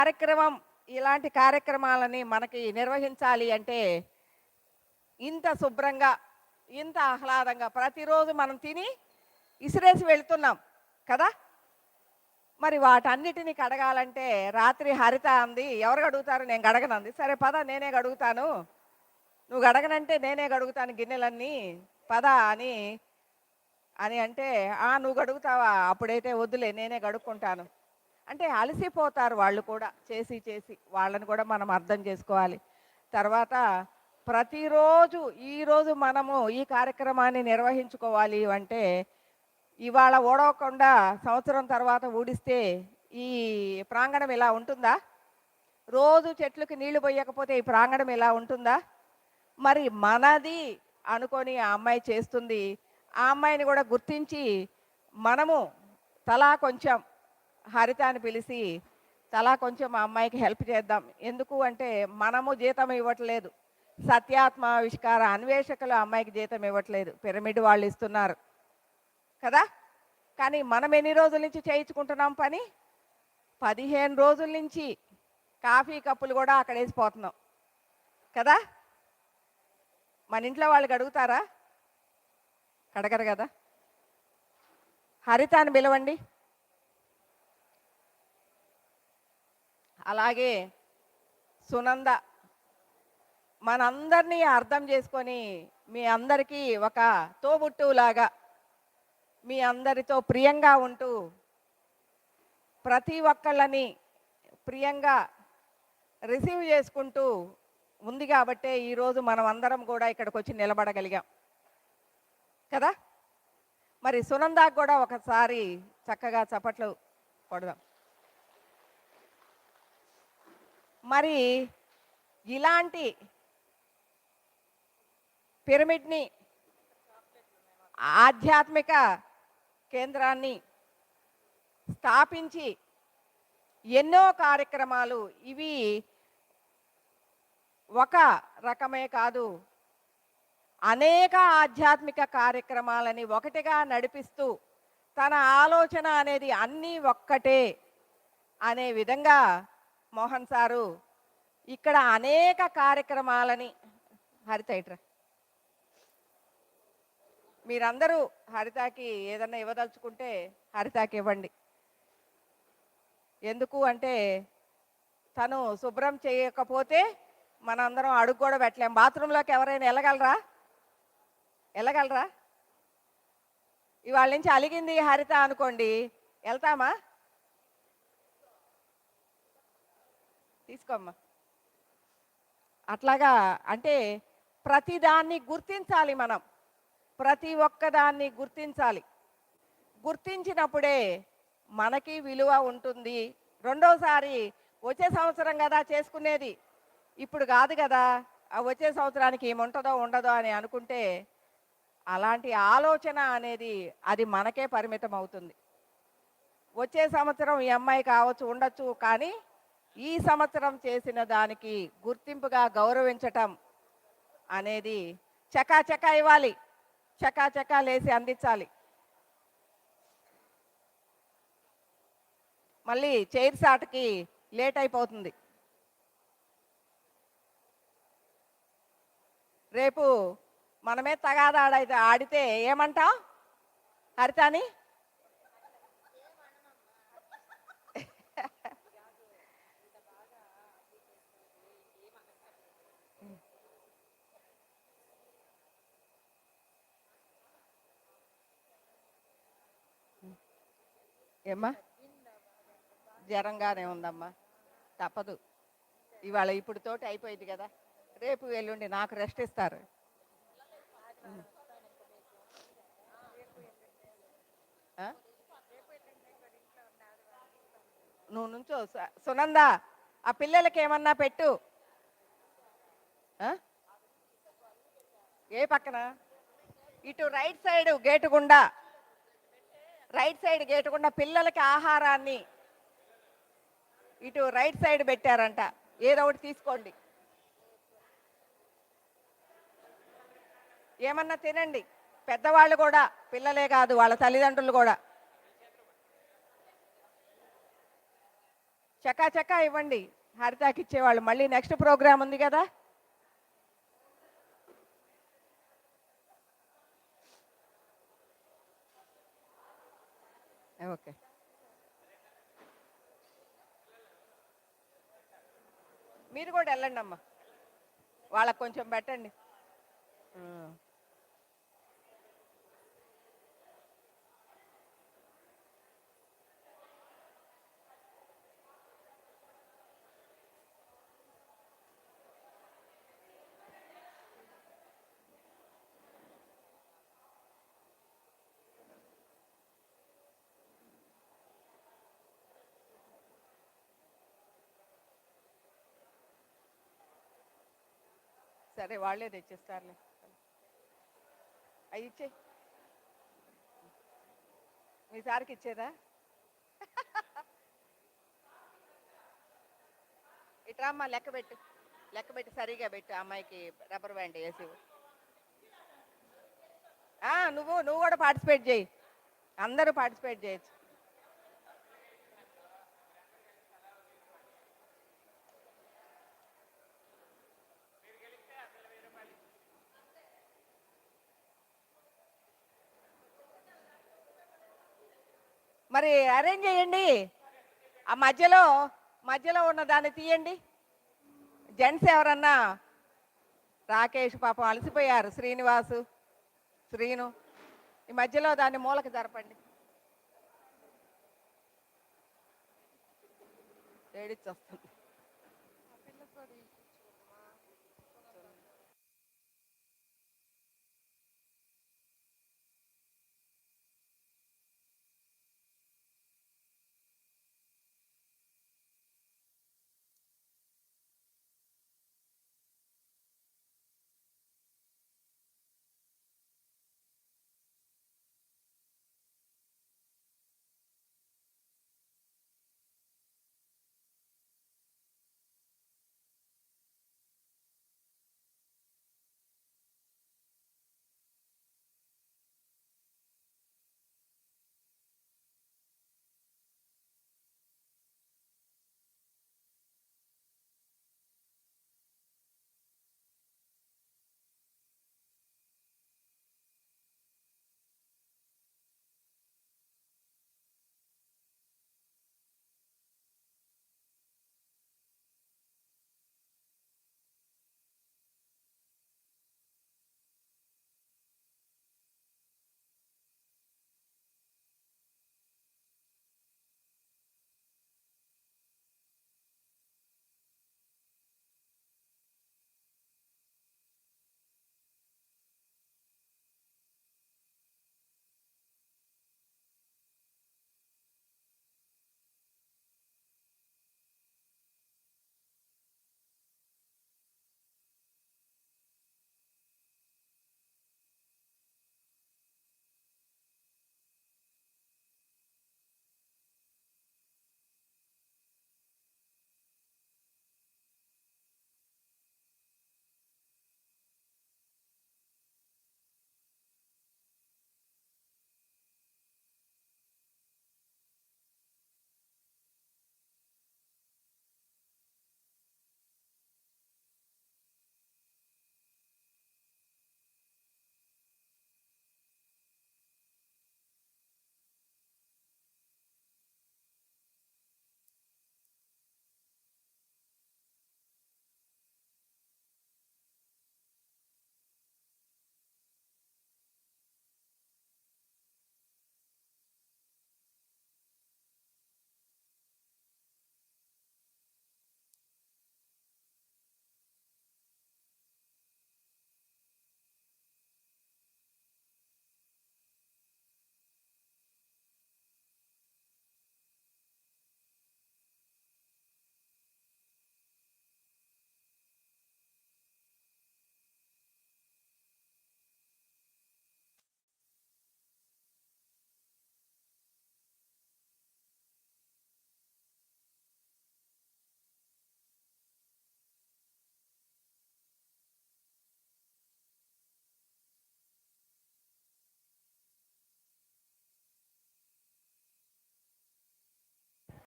కార్యక్రమం ఇలాంటి కార్యక్రమాలని మనకి నిర్వహించాలి అంటే ఇంత శుభ్రంగా, ఇంత ఆహ్లాదంగా ప్రతిరోజు మనం తిని ఇసిరేసి వెళ్తున్నాం కదా. మరి వాటన్నిటిని కడగాలంటే రాత్రి హరిత అంది, ఎవరు గడుగుతారు, నేను గడగనంది. సరే పద నేనే గడుగుతాను, నువ్వు గడగనంటే నేనే గడుగుతాను గిన్నెలన్నీ పద అని అని అంటే, నువ్వు గడుగుతావా, అప్పుడైతే వద్దులే నేనే గడుక్కుంటాను అంటే అలసిపోతారు వాళ్ళు కూడా. చేసి చేసి వాళ్ళని కూడా మనం అర్థం చేసుకోవాలి. తర్వాత ప్రతిరోజు ఈరోజు మనము ఈ కార్యక్రమాన్ని నిర్వహించుకోవాలి అంటే, ఇవాళ ఊడవకుండా సంవత్సరం తర్వాత ఊడిస్తే ఈ ప్రాంగణం ఇలా ఉంటుందా? రోజు చెట్లకి నీళ్లు పోయకపోతే ఈ ప్రాంగణం ఇలా ఉంటుందా? మరి మనది అనుకొని ఆ అమ్మాయి చేస్తుంది. ఆ అమ్మాయిని కూడా గుర్తించి మనము తలా కొంచెం హరితాన్ని పిలిచి తలా కొంచెం ఆ అమ్మాయికి హెల్ప్ చేద్దాం. ఎందుకు అంటే మనము జీతం ఇవ్వట్లేదు, సత్యాత్మావిష్కార అన్వేషకులు అమ్మాయికి జీతం ఇవ్వట్లేదు, పిరమిడ్ వాళ్ళు ఇస్తున్నారు కదా. కానీ మనం ఎన్ని రోజుల నుంచి చేయించుకుంటున్నాం పని? 15 రోజుల నుంచి కాఫీ కప్పులు కూడా అక్కడ వేసిపోతున్నాం కదా. మన ఇంట్లో వాళ్ళకి అడుగుతారా? కడగరు కదా. హరితాన్ని పిలవండి. అలాగే సునంద మనందరినీ అర్థం చేసుకొని మీ అందరికీ ఒక తోబుట్టులాగా మీ అందరితో ప్రియంగా ఉంటూ ప్రతి ఒక్కళ్ళని ప్రియంగా రిసీవ్ చేసుకుంటూ ఉంది కాబట్టే ఈరోజు మనం అందరం కూడా ఇక్కడికి వచ్చి నిలబడగలిగాం కదా. మరి సునందాకు కూడా ఒకసారి చక్కగా చప్పట్లు కొడదాం. మరి ఇలాంటి పిరమిడ్ని, ఆధ్యాత్మిక కేంద్రాన్ని స్థాపించి ఎన్నో కార్యక్రమాలు, ఇవి ఒక రకమే కాదు, అనేక ఆధ్యాత్మిక కార్యక్రమాలని ఒకటిగా నడిపిస్తూ తన ఆలోచన అనేది అన్నీ ఒక్కటే అనే విధంగా మోహన్ సారు ఇక్కడ అనేక కార్యక్రమాలని హరిత ఇట్రా మీరందరూ హరితకి ఏదన్నా ఇవ్వదలుచుకుంటే హరితకి ఇవ్వండి. ఎందుకు అంటే తను శుభ్రం చేయకపోతే మనందరం అడుగు కూడా పెట్టలేం. బాత్రూంలోకి ఎవరైనా వెళ్ళగలరా? వెళ్ళగలరా? ఇవాళ నుంచి అలిగింది హరిత అనుకోండి, వెళ్తామా? తీసుకోమ్మా. అట్లాగా అంటే ప్రతిదాన్ని గుర్తించాలి మనం, ప్రతి ఒక్కదాన్ని గుర్తించాలి. గుర్తించినప్పుడే మనకి విలువ ఉంటుంది. రెండోసారి వచ్చే సంవత్సరం కదా చేసుకునేది, ఇప్పుడు కాదు కదా, వచ్చే సంవత్సరానికి ఏముంటుందో ఉండదో అని అనుకుంటే అలాంటి ఆలోచన అనేది అది మనకే పరిమితం అవుతుంది. వచ్చే సంవత్సరం ఈ అమ్మాయి కావచ్చు, ఉండొచ్చు, కానీ ఈ సంవత్సరం చేసిన దానికి గుర్తింపుగా గౌరవించటం అనేది చకాచకా ఇవ్వాలి, చకాచకా లేసి అందించాలి. మళ్ళీ చైర్స్ ఆటకి లేట్ అయిపోతుంది. రేపు మనమే తగాదా ఆడితే ఏమంటావు హరితాని? ఏమ్మా? జ్వరంగానే ఉందమ్మా, తప్పదు. ఇవాళ ఇప్పుడు తోటి అయిపోయింది కదా, రేపు ఎల్లుండి నాకు రెస్ట్ ఇస్తారు. నువ్వు నుంచో సునంద, ఆ పిల్లలకి ఏమన్నా పెట్టు. ఏ పక్కన? ఇటు రైట్ సైడ్ గేటు గుండా, రైట్ సైడ్ గేటు గుండా పిల్లలకి ఆహారాన్ని ఇటు రైట్ సైడ్ పెట్టారంట, ఏదో ఒకటి తీసుకోండి, ఏమన్నా తినండి. పెద్దవాళ్ళు కూడా, పిల్లలే కాదు వాళ్ళ తల్లిదండ్రులు కూడా. చకా చకా ఇవ్వండి. హరితాకి ఇచ్చేవాళ్ళు. మళ్ళీ నెక్స్ట్ ప్రోగ్రామ్ ఉంది కదా. ఓకే, మీరు కూడా వెళ్ళండి అమ్మా, వాళ్ళకు కొంచెం పెట్టండి. ఉం. సరే, వాళ్ళే తెచ్చిస్తారులే. అవి ఇచ్చే, మీ సార్కి ఇచ్చేదా. ఇట్రామ్మా, లెక్క పెట్టు, లెక్క పెట్టి సరిగా పెట్టు. అమ్మాయికి రబ్బర్ బ్యాండ్ వేసి. నువ్వు నువ్వు కూడా పార్టిసిపేట్ చేయి. అందరూ పార్టిసిపేట్ చేయొచ్చు. మరి అరేంజ్ చేయండి. ఆ మధ్యలో మధ్యలో ఉన్న దాన్ని తీయండి. జెంట్స్ ఎవరన్నా. రాకేష్ పాపం అలసిపోయారు. శ్రీనివాసు, శ్రీను, ఈ మధ్యలో దాన్ని మూలకి జరపండి. ఏడిచి వస్తుంది.